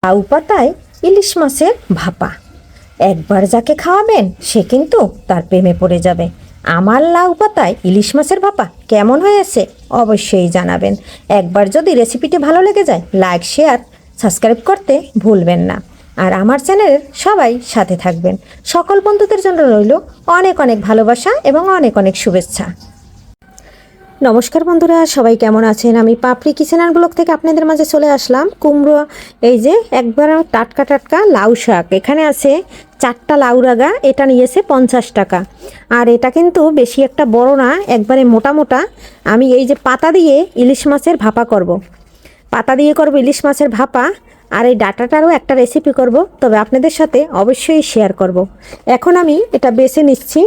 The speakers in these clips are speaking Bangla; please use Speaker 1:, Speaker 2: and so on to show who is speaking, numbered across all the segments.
Speaker 1: লাউ পাতায় ইলিশ মাছের ভাপা। একবার যাকে খাওয়াবেন সে কিন্তু তার প্রেমে পড়ে যাবে। আমার লাউ পাতায় ইলিশ মাছের ভাপা কেমন হয়েছে অবশ্যই জানাবেন। একবার যদি রেসিপিটি ভালো লেগে যায় লাইক শেয়ার সাবস্ক্রাইব করতে ভুলবেন না। আর আমার চ্যানেলের সবাই সাথে থাকবেন। সকল বন্ধুদের জন্য রইল অনেক অনেক ভালোবাসা এবং অনেক অনেক শুভেচ্ছা। নমস্কার বন্ধুরা, সবাই কেমন আছেন? আমি পাপড়ি কিচেন অ্যান্ড ব্লগ থেকে আপনাদের মাঝে চলে আসলাম। কুমড়ো, এই যে একবার টাটকা টাটকা লাউ শাক, এখানে আছে 4টা লাউ রাগা, এটা নিয়েছে 50 টাকা। আর এটা কিন্তু বেশি একটা বড় না, একবারে মোটা মোটা। আমি এই যে পাতা দিয়ে ইলিশ মাছের ভাপা করব। পাতা দিয়ে করব ইলিশ মাছের ভাপা। আর এই ডাটাটারও একটা রেসিপি করব, তবে আপনাদের সাথে অবশ্যই শেয়ার করব। এখন আমি এটা বেছে নিচ্ছি।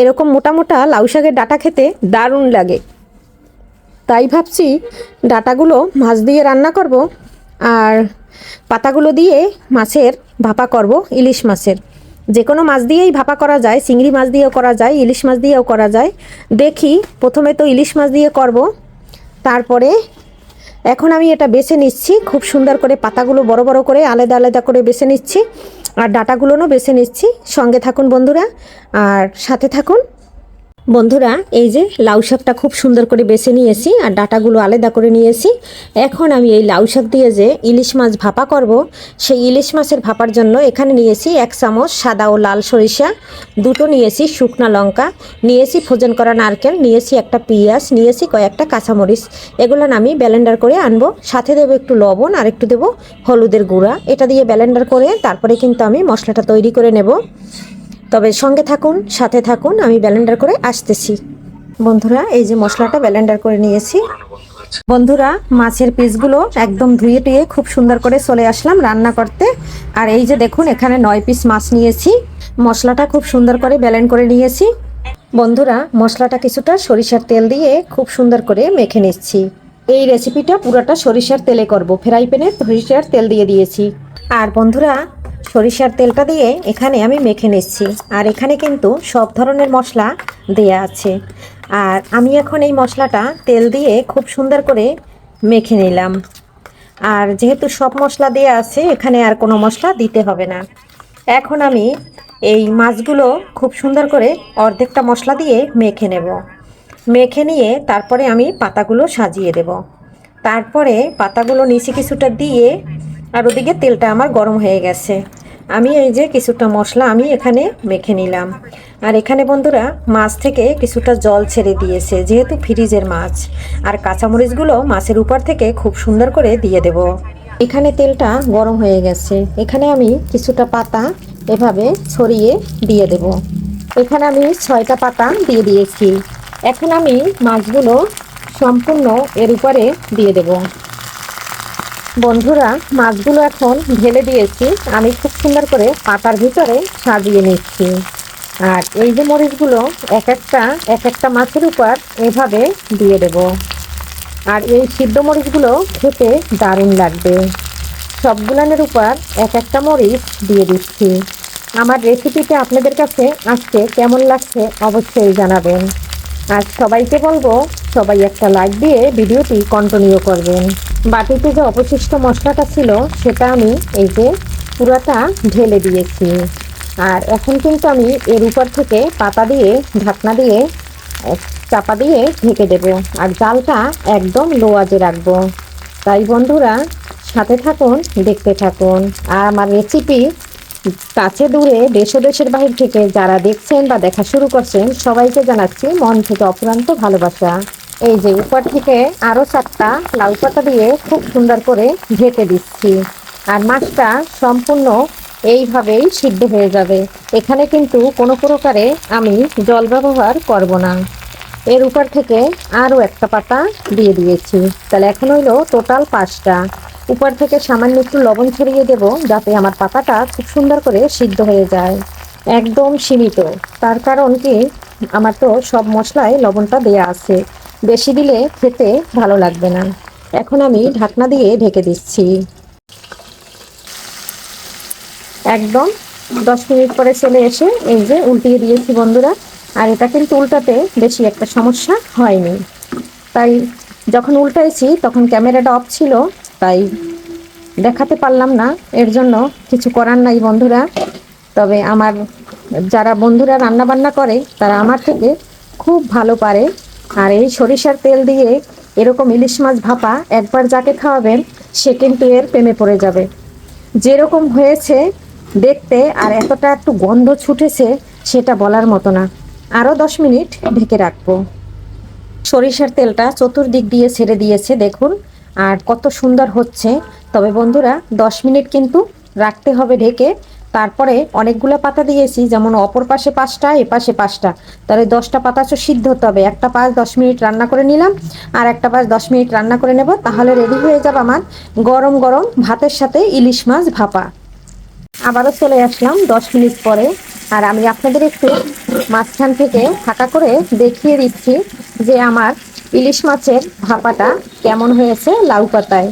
Speaker 1: এরকম মোটা মোটা লাউ শাকের ডাটা খেতে দারুণ লাগে, তাই ভাবছি ডাটাগুলো মাছ দিয়ে রান্না করব আর পাতাগুলো দিয়ে মাছের ভাপা করব। ইলিশ মাছের, যে কোনো মাছ দিয়েই ভাপা করা যায়, চিংড়ি মাছ দিয়েও করা যায়, ইলিশ মাছ দিয়েও করা যায়। দেখি প্রথমে তো ইলিশ মাছ দিয়ে করব, তারপরে এখন আমি এটা বেছে নিচ্ছি খুব সুন্দর করে। পাতাগুলো বড় বড় করে আলাদা আলাদা করে বেছে নিচ্ছি আর ডাটাগুলোও বেছে নিচ্ছি। সঙ্গে থাকুন বন্ধুরা আর সাথে থাকুন। বন্ধুরা, এই যে লাউ শাকটা খুব সুন্দর করে বেছে নিয়েছি আর ডাটাগুলো আলাদা করে নিয়েছি। এখন আমি এই লাউ শাক দিয়ে যে ইলিশ মাছ ভাপা করব, সেই ইলিশ মাছের ভাপার জন্য এখানে নিয়েছি 1 চামচ সাদা ও লাল সরিষা, 2টো নিয়েছি শুকনা লঙ্কা, নিয়েছি ফ্রোজেন করা নারকেল, নিয়েছি একটা পেঁয়াজ, নিয়েছি কয়েকটা কাঁচামরিচ। এগুলো আমি ব্লেন্ডার করে আনবো। সাথে দেবো একটু লবণ আর একটু দেবো হলুদের গুঁড়া। এটা দিয়ে ব্লেন্ডার করে তারপরে কিন্তু আমি মশলাটা তৈরি করে নেব। তবে সঙ্গে থাকুন, সাথে থাকুন, আমি ব্লেন্ডার করে আসতেছি। বন্ধুরা, এই যে মশলাটা ব্লেন্ডার করে নিয়েছি। বন্ধুরা, মাছের পিসগুলো একদম ধুয়ে টুয়ে খুব সুন্দর করে চলে আসলাম রান্না করতে। আর এই যে দেখুন, এখানে 9 পিস মাছ নিয়েছি। মশলাটা খুব সুন্দর করে ব্লেন্ড করে নিয়েছি। বন্ধুরা, মশলাটা কিছুটা সরিষার তেল দিয়ে খুব সুন্দর করে মেখে নিচ্ছি। এই রেসিপিটা পুরোটা সরিষার তেলে করব। ফ্রাই প্যানে সরিষার তেল দিয়ে দিয়েছি। আর বন্ধুরা, সরিষার তেলটা দিয়ে এখানে আমি মেখে নিচ্ছি। আর এখানে কিন্তু সব ধরনের মশলা দেয়া আছে। আর আমি এখন এই মশলাটা তেল দিয়ে খুব সুন্দর করে মেখে নিলাম। আর যেহেতু সব মশলা দেয়া আছে, এখানে আর কোনো মশলা দিতে হবে না। এখন আমি এই মাছগুলো খুব সুন্দর করে অর্ধেকটা মশলা দিয়ে মেখে নেব। মেখে নিয়ে তারপরে আমি পাতাগুলো সাজিয়ে দেব। তারপরে পাতাগুলো নিচে কিছুটা দিয়ে, আর ওদিকে তেলটা আমার গরম হয়ে গেছে। আমি এই যে কিছুটা মশলা আমি এখানে মেখে নিলাম। আর এখানে বন্ধুরা, মাছ থেকে কিছুটা জল ছেড়ে দিয়েছে, যেহেতু ফ্রিজের মাছ। আর কাঁচামরিচগুলো মাছের উপর থেকে খুব সুন্দর করে দিয়ে দেব। এখানে তেলটা গরম হয়ে গেছে। এখানে আমি কিছুটা পাতা এভাবে ছড়িয়ে দিয়ে দেব। এখানে আমি 6টা পাতা দিয়ে দিয়েছি। এখন আমি মাছগুলো সম্পূর্ণ এর উপরে দিয়ে দেব। বন্ধুরা, মাছগুলো এখন ঢেলে দিয়েছি। আমি খুব সুন্দর করে পাতার ভিতরে সাজিয়ে নিচ্ছি। আর এই যে মরিচগুলো এক একটা মাছের উপর এভাবে দিয়ে দেব। আর এই সিদ্ধ মরিচগুলো খেতে দারুণ লাগবে। সবগুলানের উপর এক একটা মরিচ দিয়ে দিচ্ছি। আমার রেসিপিটা আপনাদের কাছে আজকে কেমন লাগছে অবশ্যই জানাবেন। আর সবাইকে বলবো, সবাই একটা লাইক দিয়ে ভিডিওটি কন্টিনিউ করবেন। বাটিতে যে অবশিষ্ট মশলাটা ছিল সেটা আমি এই যে পুরাটা ঢেলে দিয়েছি। আর এখন কিন্তু আমি এর উপর থেকে পাতা দিয়ে ঢাকনা দিয়ে চাপা দিয়ে ঢেকে দেব। আর জালটা একদম লো আঁচে রাখবো। তাই বন্ধুরা, সাথে থাকুন, দেখতে থাকুন। আর আমার রেসিপি কাছে দূরে দেশ ও দেশের বাহির থেকে যারা দেখছেন বা দেখা শুরু করছেন, সবাইকে জানাচ্ছি মন থেকে অফুরন্ত ভালোবাসা। এই যে উপর থেকে আরও 4টা লাউ পাতা দিয়ে খুব সুন্দর করে ঢেকে দিচ্ছি। আর মাছটা সম্পূর্ণ এইভাবেই সিদ্ধ হয়ে যাবে। এখানে কিন্তু কোনো প্রকারে আমি জল ব্যবহার করব না। এর উপর থেকে আরও একটা পাতা দিয়ে দিয়েছি। তাহলে এখন হইল টোটাল 5টা। উপর থেকে সামান্য একটু লবণ ছড়িয়ে দেব, যাতে আমার পাতাটা খুব সুন্দর করে সিদ্ধ হয়ে যায়। একদম সীমিত, তার কারণ কি, আমার তো সব মশলায় লবণটা দেয়া আছে, বেশি দিলে খেতে ভালো লাগবে না। এখন আমি ঢাকনা দিয়ে ঢেকে দিচ্ছি। একদম 10 মিনিট পরে চলে এসে এই যে উল্টিয়ে দিয়েছি বন্ধুরা। আর এটা কিন্তু উল্টাতে বেশি একটা সমস্যা হয়নি। তাই যখন উল্টাইছি তখন ক্যামেরাটা অফ ছিল, তাই দেখাতে পারলাম না, এর জন্য কিছু করার নাই বন্ধুরা। তবে আমার যারা বন্ধুরা রান্না বান্না করে তারা আমার থেকে খুব ভালো পারে। আর এই সরিষার তেল দিয়ে এরকম ইলিশ মাছ ভাপা একবার যাকে খাওয়াবেন সে কিন্তু এর প্রেমে পড়ে যাবে। যেরকম হয়েছে দেখতে আর এতটা একটু গন্ধ ছুটেছে সেটা বলার মতো না। আরও 10 মিনিট ঢেকে রাখবো। সরিষার তেলটা চতুর্দিক দিয়ে ছেড়ে দিয়েছে দেখুন, আর কত সুন্দর হচ্ছে। তবে বন্ধুরা 10 মিনিট কিন্তু রাখতে হবে ঢেকে। তারপরে অনেকগুলো পাতা দিয়েছি, যেমন অপর পাশে 5টা এপাশে 5টা, তাহলে 10টা পাতা তো সিদ্ধ হতে হবে। একটা পাশ 10 মিনিট রান্না করে নিলাম, আর একটা পাশ 10 মিনিট রান্না করে নেব, তাহলে রেডি হয়ে যাবে আমার গরম গরম ভাতের সাথে ইলিশ মাছ ভাপা। আবারও চলে আসলাম 10 মিনিট পরে, আর আমি আপনাদের একটু মাঝখান থেকে ফাঁকা করে দেখিয়ে দিচ্ছি যে আমার ইলিশ মাছের ভাপাটা কেমন হয়েছে লাউ পাতায়।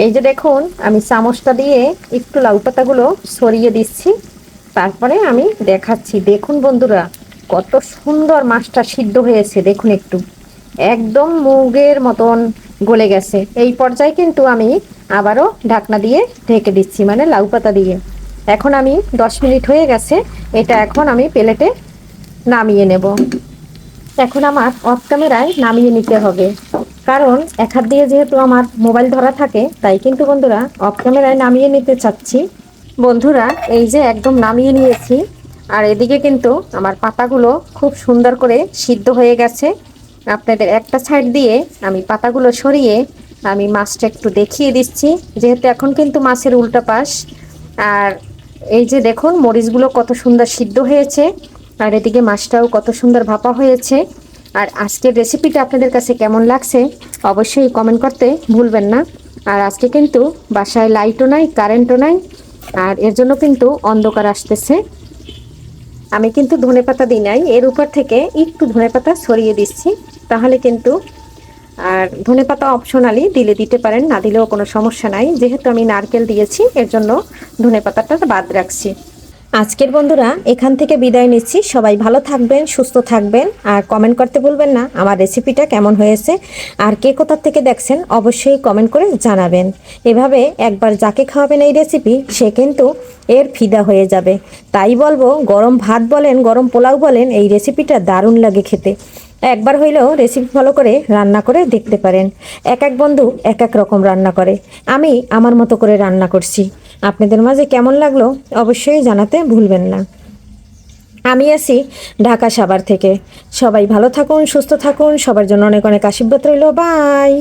Speaker 1: এই যে দেখুন, আমি চামচটা দিয়ে একটু লাউ পাতাগুলো সরিয়ে দিচ্ছি, তারপরে আমি দেখাচ্ছি। দেখুন বন্ধুরা, কত সুন্দর মাছটা সিদ্ধ হয়েছে দেখুন, একটু একদম মুগের মতন গলে গেছে। এই পর্যায়ে কিন্তু আমি আবারও ঢাকনা দিয়ে ঢেকে দিচ্ছি, মানে লাউ পাতা দিয়ে। এখন আমি 10 মিনিট হয়ে গেছে, এটা এখন আমি প্লেটে নামিয়ে নেব। এখন আমার অফ ক্যামেরায় নামিয়ে নিতে হবে, কারণ এক হাত দিয়ে যেহেতু আমার মোবাইল ধরা থাকে, তাই কিন্তু বন্ধুরা অফ ক্যামেরায় নামিয়ে নিতে চাচ্ছি। বন্ধুরা এই যে একদম নামিয়ে নিয়েছি, আর এদিকে কিন্তু আমার পাতাগুলো খুব সুন্দর করে সিদ্ধ হয়ে গেছে। আপনাদের একটা সাইড দিয়ে আমি পাতাগুলো সরিয়ে আমি মাছটা একটু দেখিয়ে দিচ্ছি, যেহেতু এখন কিন্তু মাছের উল্টা পাশ। আর এই যে দেখুন মরিচগুলো কত সুন্দর সিদ্ধ হয়েছে, আর এদিকে মাছটাও কত সুন্দর ভাপা হয়েছে। আর আজকের রেসিপিটা আপনাদের কাছে কেমন লাগছে অবশ্যই কমেন্ট করতে ভুলবেন না। আর আজকে কিন্তু বাসায় লাইটও নাই, কারেন্টও নাই, আর এর জন্য কিন্তু অন্ধকার আসতেছে। আমি কিন্তু ধনেপাতা দিই নাই, এর উপর থেকে একটু ধনেপাতা ছড়িয়ে দিচ্ছি, তাহলে কিন্তু। আর ধনেপাতা অপশনালি দিলে দিতে পারেন, না দিলেও কোনো সমস্যা নাই। যেহেতু আমি নারকেল দিয়েছি এর জন্য ধনেপাতাটা বাদ রাখছি। আজকের বন্ধুরা এখান থেকে বিদায় নিচ্ছি। সবাই ভালো থাকবেন, সুস্থ থাকবেন, আর কমেন্ট করতে ভুলবেন না আমার রেসিপিটা কেমন হয়েছে। আর কে কোথা থেকে দেখছেন অবশ্যই কমেন্ট করে জানাবেন। এভাবে একবার যাকে খাওয়াবেন এই রেসিপি সে কিন্তু এর ফিদা হয়ে যাবে। তাই বলবো, গরম ভাত বলেন, গরম পোলাও বলেন, এই রেসিপিটা দারুণ লাগে খেতে। একবার হইলেও রেসিপি ফলো করে রান্না করে দেখতে পারেন। এক এক বন্ধু এক এক রকম রান্না করে, আমি আমার মতো করে রান্না করছি। আপনাদের মাঝে কেমন লাগলো অবশ্যই জানাতে ভুলবেন না। আমি আছি ঢাকা সাভার থেকে। সবাই ভালো থাকুন, সুস্থ থাকুন, সবার জন্য অনেক অনেক আশীর্বাদ রইল। বাই।